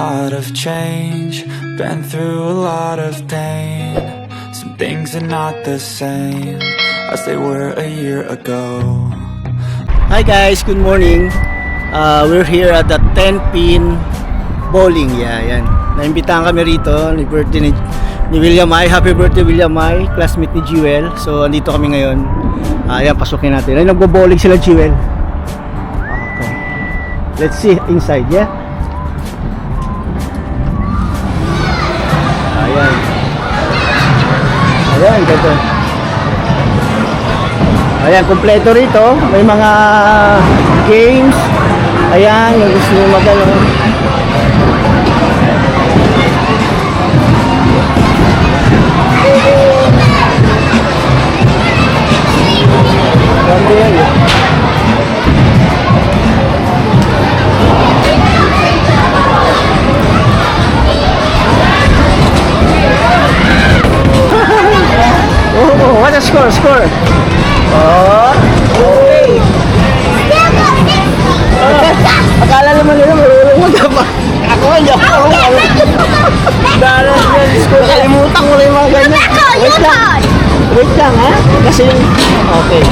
lot of change, been through a lot of pain. Some things are not the same as they were a year ago. Hi guys, good morning. We're here at the 10-pin bowling. Yan. Naimbitahan kami rito ni birthday ni William Ay. Happy birthday William Ay, classmate ni Jewel. So andito kami ngayon. Ayan, pasukin natin. Ay, nagbo-bowling sila Jewel. Okay. Let's see inside, yeah? Ayan, ganda. Ayan, kompleto rito. May mga games. Ayan, yung gusto nyo magano. Ganda yan eh. Oh, what a score! Oh, okay. Akala naman nila marunong magkapa. Ako hindi ako marunong. Dalas yan, score. Kalimutan ko na yung mga ganyan. Wait lang ha? Kasi yung... Okay.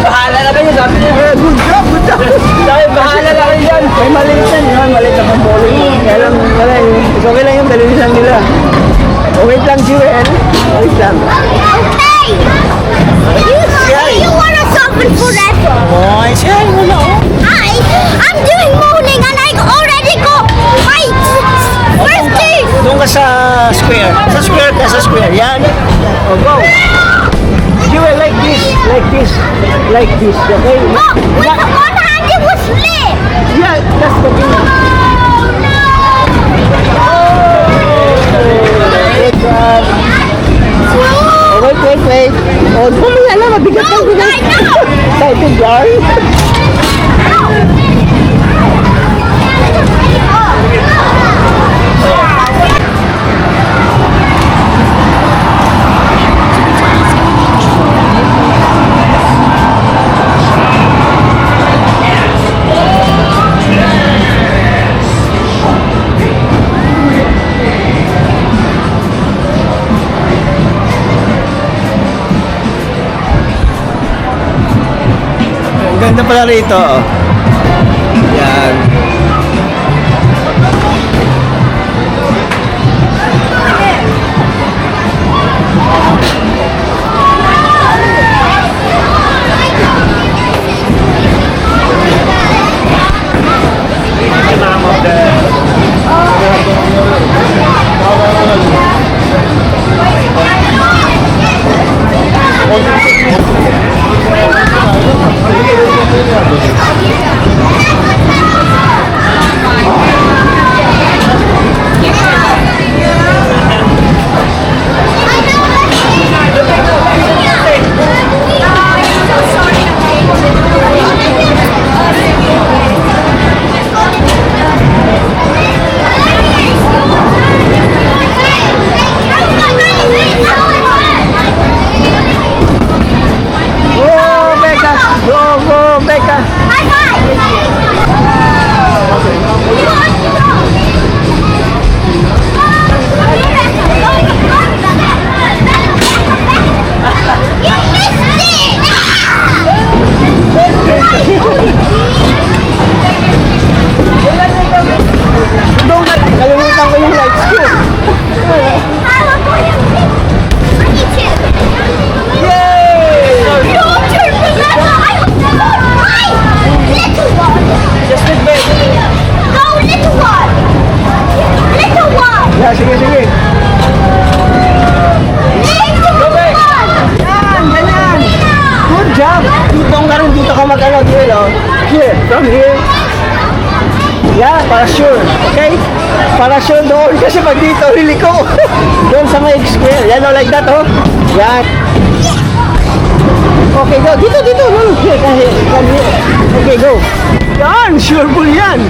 Bahala na kayo, sabi niya. Good job. Sabi, bahala na kayo yan. May maliit yan, yun. Maliit na pang bowling. Kaya lang, okay lang yung dalisan nila. Wait lang, Jewel. Wait lang. Okay! You wanna suffer forever? Oh, siya, wala oh. I'm doing bowling and I already got right. First two. Doon ka sa square. Sa square. Yan. Oh, go. Jewel, like this. Okay? Oh, with the one hand it was lit. Yeah, that's the thing. Good job. Oh, wait. Oh, mamaya lang, mabigat lang. I know. Excited, jar. Ganda pala rito. Yan. Sige. Ganyan. Good job. Dito ka mag-ano, Here, from here. Yeah, para sure. Okay? Para sure doon. Kasi pag dito, liliko. Doon sa may square. Yan o, like that, oh. Yan. Okay, go. Dito. No, here. Okay, go. Yan, sure bull yan.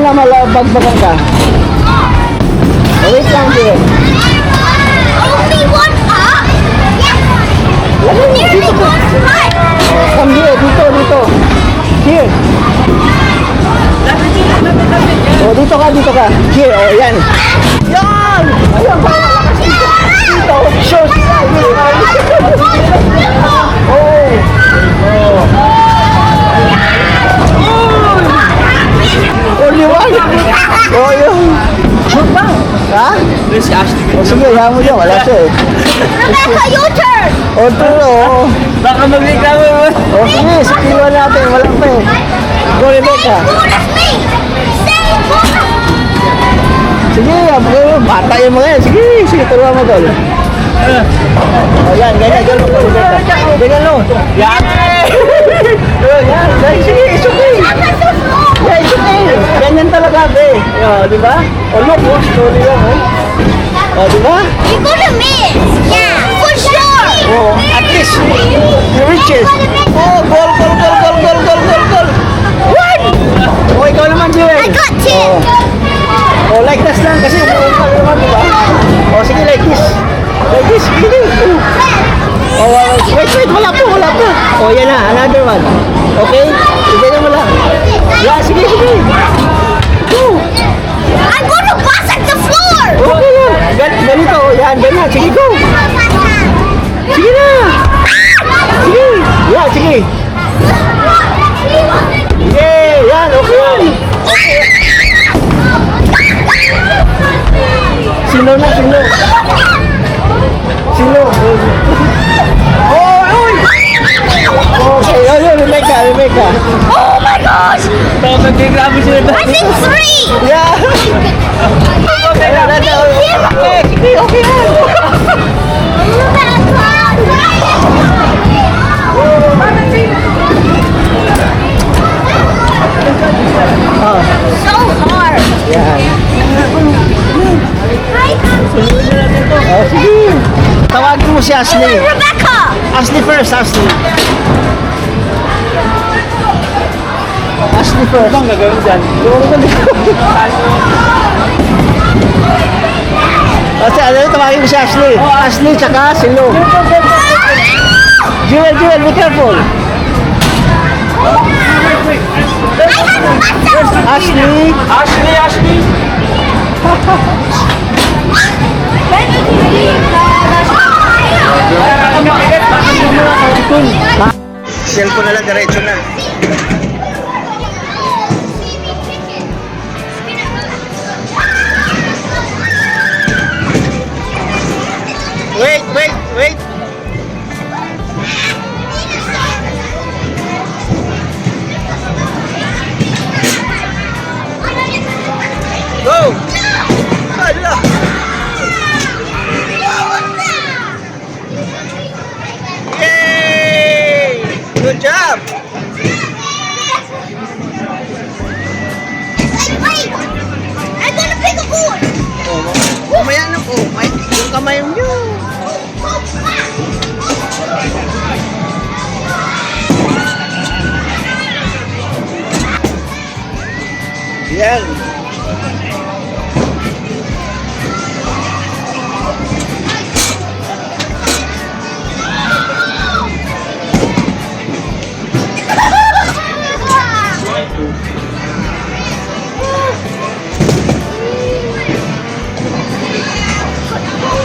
na malabagbagan ka. Oh, wait lang, Jewel. Only one up? Yeah. Ano, Nearly dito ka. one right. Come here, dito. Here. Oh, dito ka. Here, oh, yan. Yan! Ayun, malakas dito. Dito, shows. Oh. Only one. Oh, yun. Ha? Si Ashley. O sige, hayaan mo dyan. Wala siya eh. Rebecca, your turn. O, true, oo. Baka magreklamo mo. O sige, sikiwan natin. Wala pa eh. Go, Rebecca. Good as me. Stay good. Sige, bata yung mga yan. Sige, turuan mo tol. O yan, ganyan, Rebecca. Ganyan, no? Yan. Yan, sige, it's okay. Yeah, it's okay. Ganyan talaga, be. Di ba? O, look, slowly lang, oh. O, di ba? You're gonna miss. Yeah, for sure. Oh, at least you reaches. Oh, goal. One! Oh, ikaw naman, Jewel. I got 10. Oh, like this lang kasi umuwi ka naman, di ba? Oh, sige, like this. Like this, sige. Oh, wait, wala po. Oh, yan na, another one. Okay? Ibigay mo lang. Yeah, sige. Go. I'm gonna pass at the floor. Okay yan. Ganito, yan, ganyan. Sige, go. Sige na. Sige. Yeah, sige. Yeah, yan, okay. Sino? Oh, oy! Okay, yun, Rebecca. Oh my gosh. Baka magreklamo sila. I think 3. Yeah. Okay na. So hard. Yan. Hi, Auntie. Oh, sige. Tawagin mo si Ashley. Rebecca. Ashley first. Ashley first. Ano ang gagawin dyan? Kasi tawagin mo si Ashley. Ashley tsaka si Lou. Jewel, be careful. Ashley. Cellphone na lang, diretso na. Wait. Go! Hala! Yay! Good job! Wait. I'm gonna pick a board. Mamaya na po. Yung kamay mo. Yan.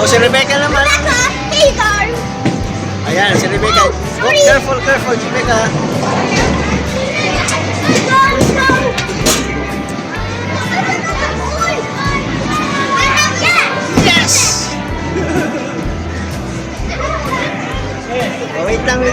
Oh, si Rebecca naman. Rebecca, here you go. Ayan, si Rebecca. Oh, Sorry. careful, Rebecca. Yes! Oh, wait lang.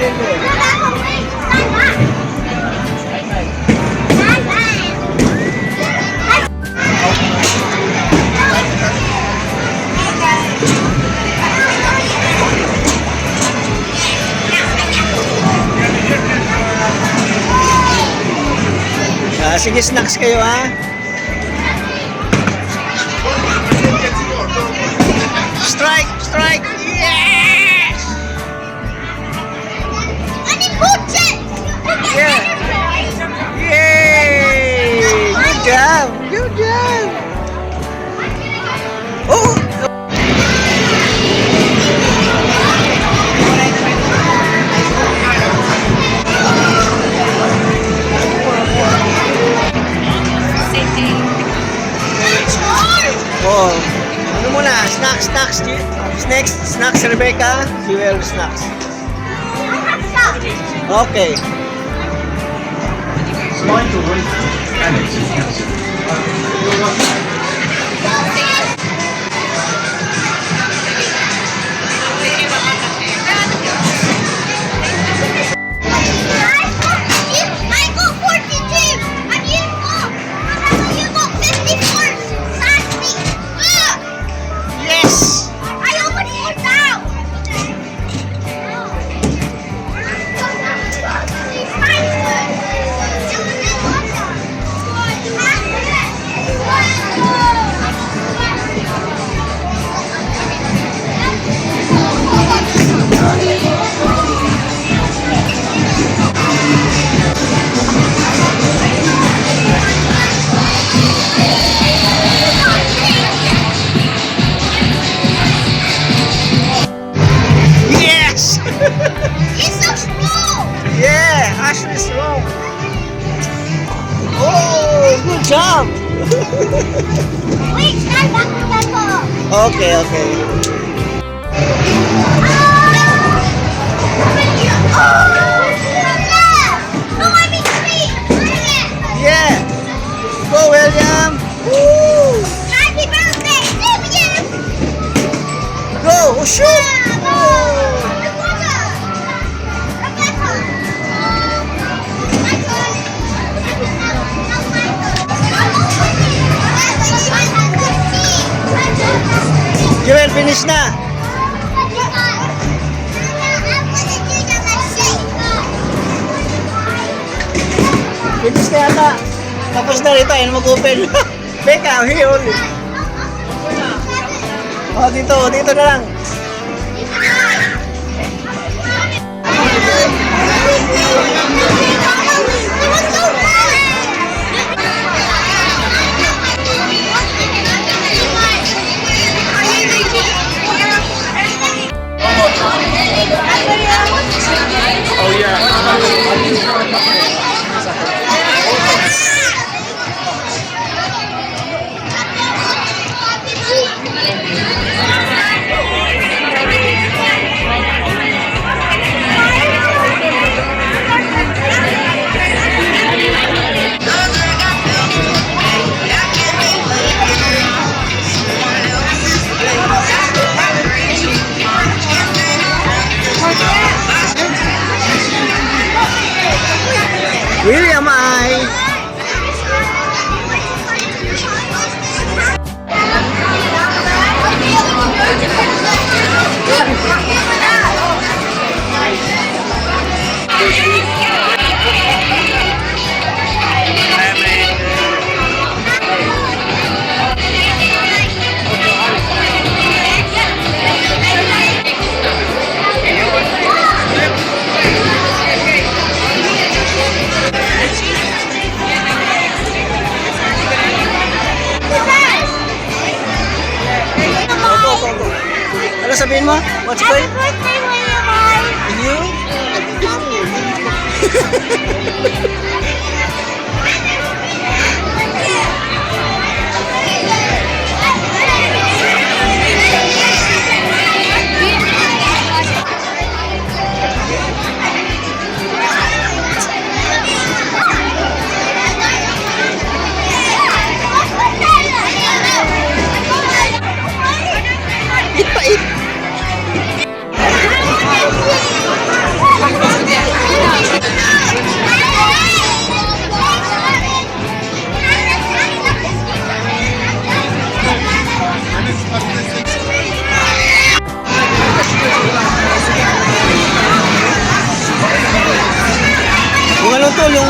Sige, snacks kayo ha. Strike! Yes! I need coaches. Yeah. Yay! Good job! Oh. Ano muna? Snacks. Snacks, Rebecca. Fuel snacks. Okay. I got 42 and you got 54. Sadly. Yes! I almost won now. Yes! It's so strong. Yeah, Ashley's wrong. Oh, good job. Wait, stand back to the top. Okay. Yeah. Go, William. Woo. Happy birthday, William! Go, shoot. Joel, finish na. Finish na yata. Tapos na rito, ayun mag-open. Becca, here only. Oh, dito na lang. William I. Ano sabihin mo? What's Happy going? birthday, William I. You? Yung ano to, yung...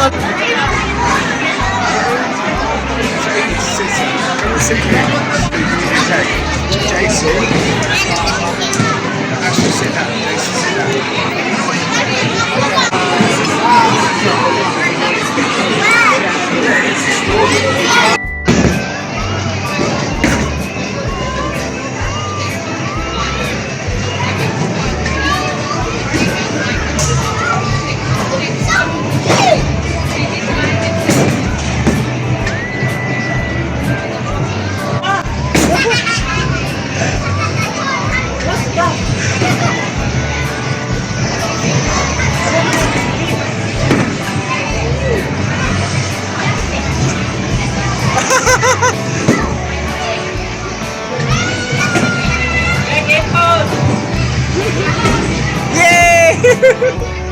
eh.